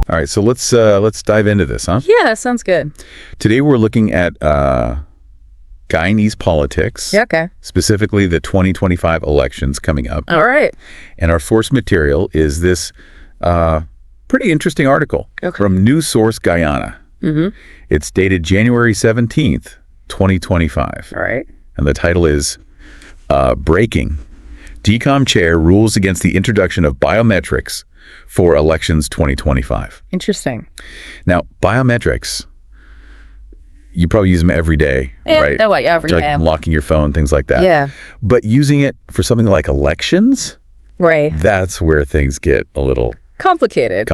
All right, so let's dive into this, huh? Yeah, that sounds good. Today we're looking at Guyanese politics. Yeah, okay. Specifically the 2025 elections coming up. All right. And our source material is this pretty interesting article from News Source Guyana. It's dated January 17th, 2025. All right. And the title is Breaking. GECOM Chair Rules Against the Introduction of Biometrics for Elections 2025. Interesting. Now, biometrics, you probably use them every day, right? Oh, every day. Like locking your phone, things like that. Yeah. But using it for something like elections, Right. that's where things get a little Complicated.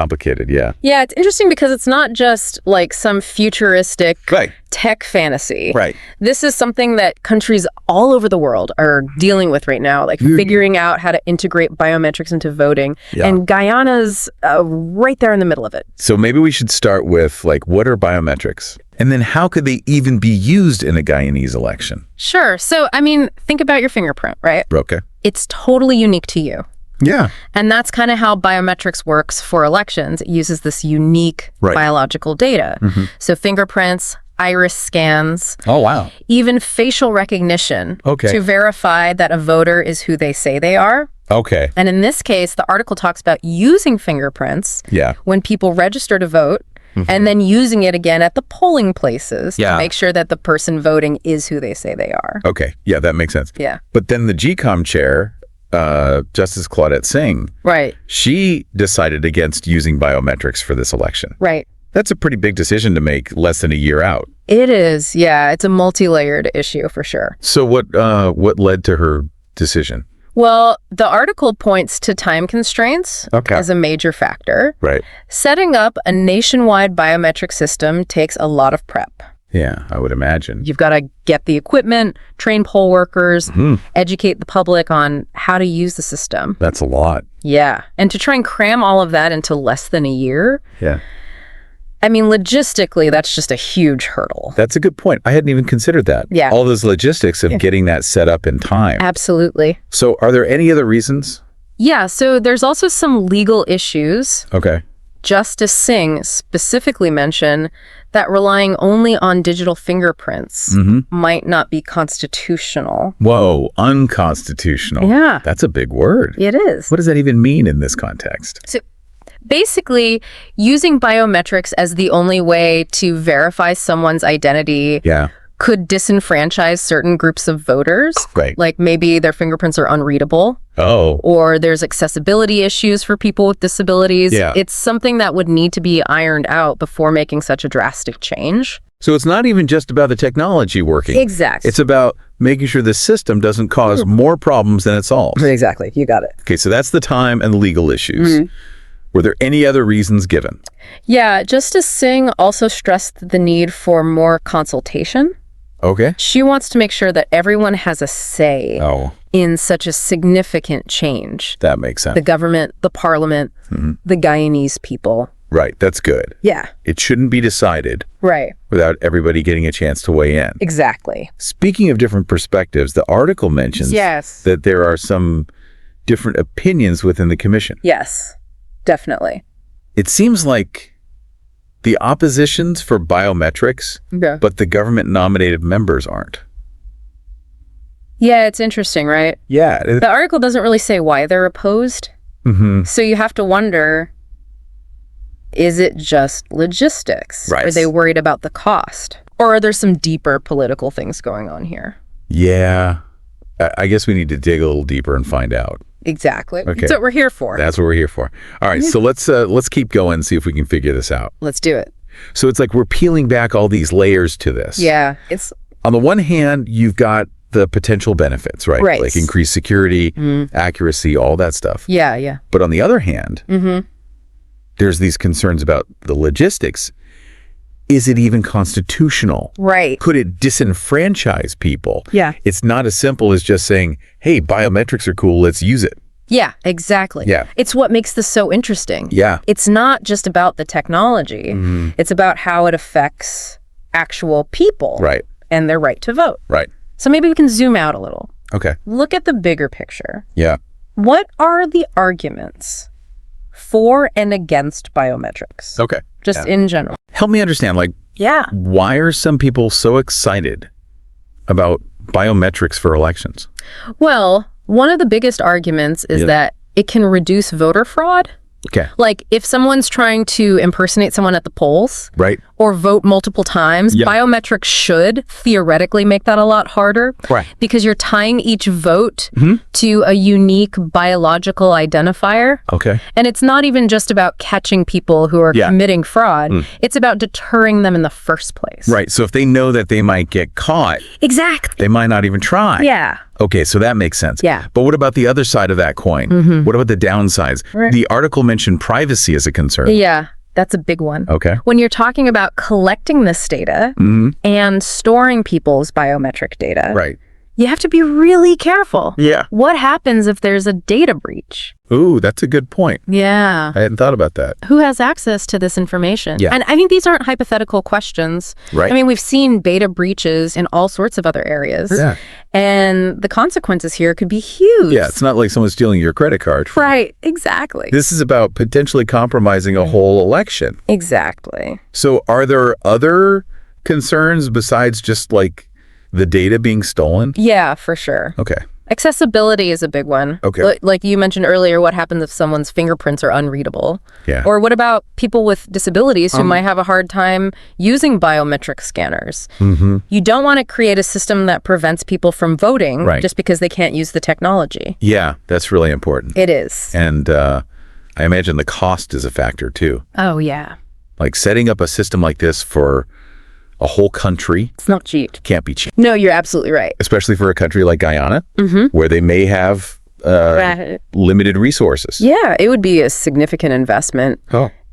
yeah. Yeah, it's interesting because it's not just like some futuristic tech fantasy. Right. This is something that countries all over the world are dealing with right now, like figuring out how to integrate biometrics into voting. Yeah. And Guyana's right there in the middle of it. So maybe we should start with, like, what are biometrics? And then how could they even be used in a Guyanese election? Sure. So, I mean, think about your fingerprint, right? Okay. It's totally unique to you. Yeah. And that's kind of how biometrics works for elections. It uses this unique biological data. So fingerprints, iris scans. Oh, wow. Even facial recognition to verify that a voter is who they say they are. Okay. And in this case, the article talks about using fingerprints when people register to vote and then using it again at the polling places to make sure that the person voting is who they say they are. Okay. Yeah, that makes sense. Yeah. But then the GECOM chair, Justice Claudette Singh, she decided against using biometrics for this election. Right. That's a pretty big decision to make less than a year out. It is. Yeah, it's a multi-layered issue for sure. So what led to her decision? Well, the article points to time constraints as a major factor. Right. Setting up a nationwide biometric system takes a lot of prep. Yeah, I would imagine. You've got to get the equipment, train poll workers, educate the public on how to use the system. That's a lot. Yeah. And to try and cram all of that into less than a year. Yeah. I mean, logistically, that's just a huge hurdle. That's a good point. I hadn't even considered that. Yeah. All those logistics of getting that set up in time. Absolutely. So are there any other reasons? Yeah. So there's also some legal issues. Okay. Justice Singh specifically mentioned that relying only on digital fingerprints might not be constitutional. Whoa, unconstitutional. Yeah. That's a big word. It is. What does that even mean in this context? So basically, using biometrics as the only way to verify someone's identity could disenfranchise certain groups of voters. Right. Like maybe their fingerprints are unreadable. Oh. Or there's accessibility issues for people with disabilities. Yeah. It's something that would need to be ironed out before making such a drastic change. So it's not even just about the technology working. Exactly. It's about making sure the system doesn't cause more problems than it solves. Exactly. You got it. Okay, so that's the time and the legal issues. Were there any other reasons given? Yeah, Justice Singh also stressed the need for more consultation. Okay. She wants to make sure that everyone has a say in such a significant change. That makes sense. The government, the parliament, the Guyanese people. Right, that's good. Yeah. It shouldn't be decided Right. without everybody getting a chance to weigh in. Exactly. Speaking of different perspectives, the article mentions that there are some different opinions within the commission. Yes, definitely. It seems like the opposition's for biometrics, but the government-nominated members aren't. Yeah, it's interesting, right? Yeah. The article doesn't really say why they're opposed. So you have to wonder, is it just logistics? Right. Are they worried about the cost? Or are there some deeper political things going on here? Yeah. I guess we need to dig a little deeper and find out. Exactly. Okay. That's what we're here for. That's what we're here for. All right, so let's keep going and see if we can figure this out. Let's do it. So it's like we're peeling back all these layers to this. Yeah. It's on the one hand, you've got the potential benefits, right? Right. Like increased security, accuracy, all that stuff. Yeah, yeah. But on the other hand, there's these concerns about the logistics. Is it even constitutional? Right. Could it disenfranchise people? Yeah. It's not as simple as just saying, hey, biometrics are cool, let's use it. Yeah, exactly. Yeah. It's what makes this so interesting. Yeah. It's not just about the technology. It's about how it affects actual people. Right. And their right to vote. Right. So maybe we can zoom out a little. Okay. Look at the bigger picture. Yeah. What are the arguments for and against biometrics. Okay. Just in general. Help me understand, why are some people so excited about biometrics for elections? Well, one of the biggest arguments is that it can reduce voter fraud. Okay. Like if someone's trying to impersonate someone at the polls, right, or vote multiple times, biometrics should theoretically make that a lot harder. Right. Because you're tying each vote to a unique biological identifier. Okay. And it's not even just about catching people who are committing fraud. It's about deterring them in the first place. Right. So if they know that they might get caught, exactly, they might not even try. Yeah. Okay, so that makes sense. Yeah. But what about the other side of that coin? What about the downsides? Right. The article mentioned privacy as a concern. Yeah, that's a big one. Okay. When you're talking about collecting this data and storing people's biometric data, right, you have to be really careful. Yeah. What happens if there's a data breach? Ooh, that's a good point. Yeah. I hadn't thought about that. Who has access to this information? Yeah. And I think these aren't hypothetical questions. Right. I mean, we've seen data breaches in all sorts of other areas. Yeah. And the consequences here could be huge. Yeah, it's not like someone's stealing your credit card. Right, exactly. This is about potentially compromising a whole election. Exactly. So are there other concerns besides just the data being stolen? Yeah, for sure. Okay. Accessibility is a big one. Okay. Like you mentioned earlier, what happens if someone's fingerprints are unreadable? Yeah. Or what about people with disabilities who might have a hard time using biometric scanners? You don't want to create a system that prevents people from voting just because they can't use the technology. Yeah, that's really important. It is. And I imagine the cost is a factor too. Oh, yeah. Like setting up a system like this for a whole country. It's not cheap. Can't be cheap. No, you're absolutely right. Especially for a country like Guyana, where they may have limited resources. Yeah, it would be a significant investment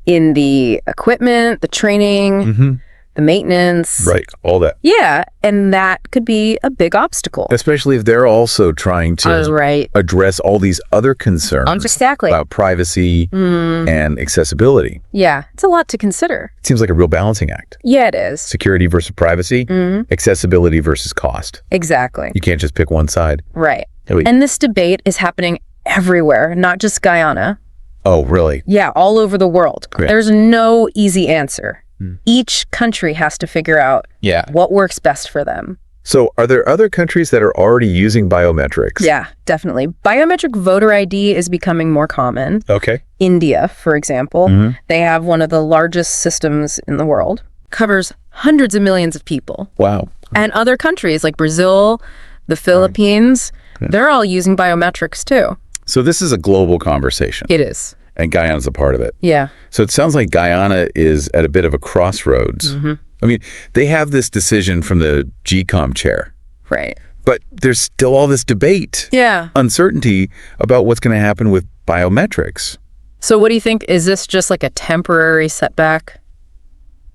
in the equipment, the training, the maintenance. Right, all that. Yeah, and that could be a big obstacle. Especially if they're also trying to address all these other concerns exactly about privacy and accessibility. Yeah, it's a lot to consider. It seems like a real balancing act. Yeah, it is. Security versus privacy, accessibility versus cost. Exactly. You can't just pick one side. Right. And this debate is happening everywhere, not just Guyana. Oh, really? Yeah, all over the world. Great. There's no easy answer. Each country has to figure out what works best for them. So are there other countries that are already using biometrics? Yeah, definitely. Biometric voter ID is becoming more common. Okay. India, for example, they have one of the largest systems in the world. Covers hundreds of millions of people. Wow. And other countries like Brazil, the Philippines, they're all using biometrics too. So this is a global conversation. It is. And Guyana's a part of it. Yeah. So it sounds like Guyana is at a bit of a crossroads. I mean, they have this decision from the GECOM chair. Right. But there's still all this debate. Yeah. Uncertainty about what's going to happen with biometrics. So what do you think? Is this just like a temporary setback?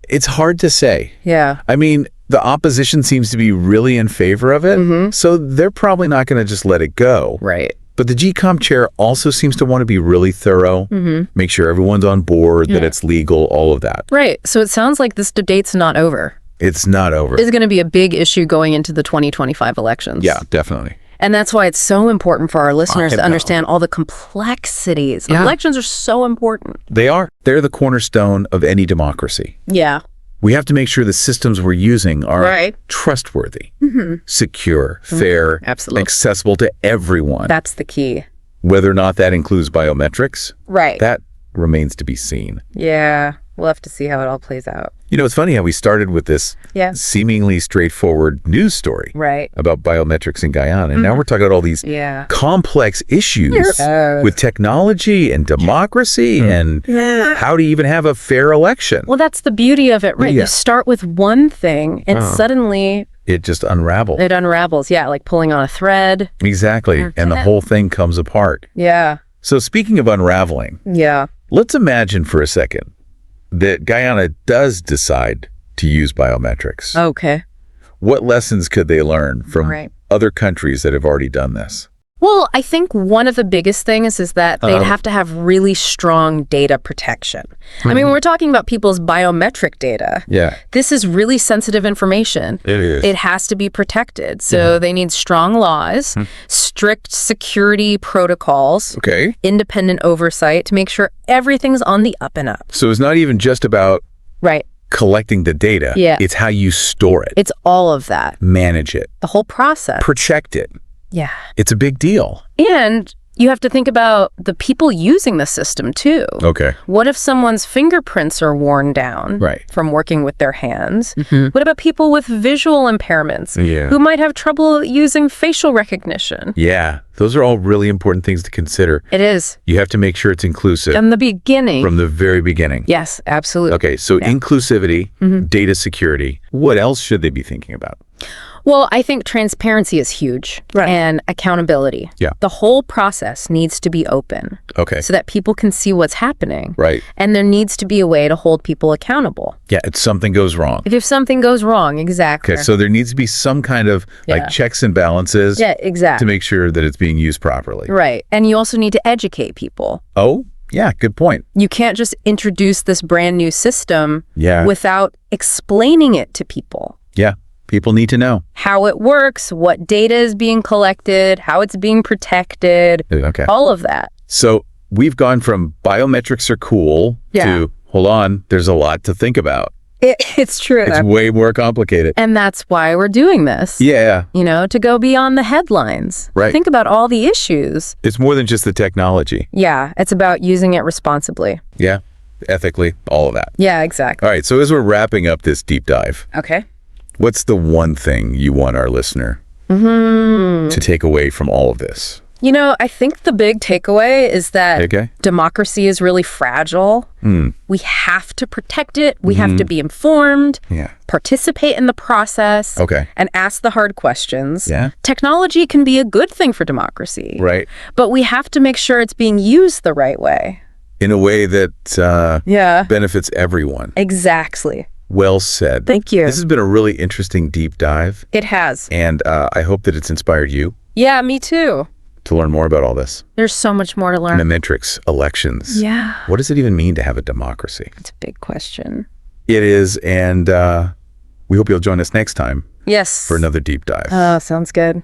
It's hard to say. Yeah. I mean, the opposition seems to be really in favor of it. So they're probably not going to just let it go. Right. But the GECOM chair also seems to want to be really thorough, make sure everyone's on board, that it's legal, all of that. Right. So it sounds like this debate's not over. It's not over. It's going to be a big issue going into the 2025 elections. Yeah, definitely. And that's why it's so important for our listeners to understand all the complexities. Yeah. Elections are so important. They are. They're the cornerstone of any democracy. Yeah. We have to make sure the systems we're using are trustworthy, secure, fair, accessible to everyone. That's the key. Whether or not that includes biometrics, that remains to be seen. Yeah, we'll have to see how it all plays out. You know, it's funny how we started with this seemingly straightforward news story about biometrics in Guyana. And now we're talking about all these complex issues with technology and democracy and how to even have a fair election. Well, that's the beauty of it, right? You start with one thing and suddenly it just unravels. It unravels, like pulling on a thread. Exactly. And the whole thing comes apart. Yeah. So speaking of unraveling, let's imagine for a second that Guyana does decide to use biometrics. Okay. What lessons could they learn from other countries that have already done this? Well, I think one of the biggest things is that they'd have to have really strong data protection. I mean, when we're talking about people's biometric data, this is really sensitive information. It is. It has to be protected. So they need strong laws, strict security protocols, independent oversight to make sure everything's on the up and up. So it's not even just about collecting the data. It's how you store it. It's all of that. Manage it. The whole process. Protect it. Yeah. It's a big deal. And you have to think about the people using the system, too. Okay. What if someone's fingerprints are worn down from working with their hands? What about people with visual impairments who might have trouble using facial recognition? Yeah. Those are all really important things to consider. It is. You have to make sure it's inclusive. From the beginning. From the very beginning. Yes, absolutely. Okay. So inclusivity, data security. What else should they be thinking about? Well, I think transparency is huge and accountability. Yeah. The whole process needs to be open. Okay. So that people can see what's happening. Right. And there needs to be a way to hold people accountable. Yeah, if something goes wrong. If something goes wrong, exactly. Okay, so there needs to be some kind of like checks and balances. Yeah, exactly. To make sure that it's being used properly. Right. And you also need to educate people. Oh, yeah, good point. You can't just introduce this brand new system without explaining it to people. Yeah. People need to know how it works, what data is being collected, how it's being protected, all of that. So we've gone from biometrics are cool to, hold on, there's a lot to think about. It's true. It's way more complicated. And that's why we're doing this. Yeah. You know, to go beyond the headlines. Right. Think about all the issues. It's more than just the technology. Yeah. It's about using it responsibly. Yeah. Ethically, all of that. Yeah, exactly. All right. So as we're wrapping up this deep dive. Okay. What's the one thing you want our listener to take away from all of this? You know, I think the big takeaway is that democracy is really fragile. We have to protect it. We have to be informed, participate in the process, and ask the hard questions. Technology can be a good thing for democracy. Right. But we have to make sure it's being used the right way. In a way that benefits everyone. Exactly. Well said. Thank you. This has been a really interesting deep dive. It has. And I hope that it's inspired you. Yeah, me too. To learn more about all this. There's so much more to learn. Biometrics, elections. Yeah. What does it even mean to have a democracy? It's a big question. It is, and we hope you'll join us next time. Yes. For another deep dive. Oh, sounds good.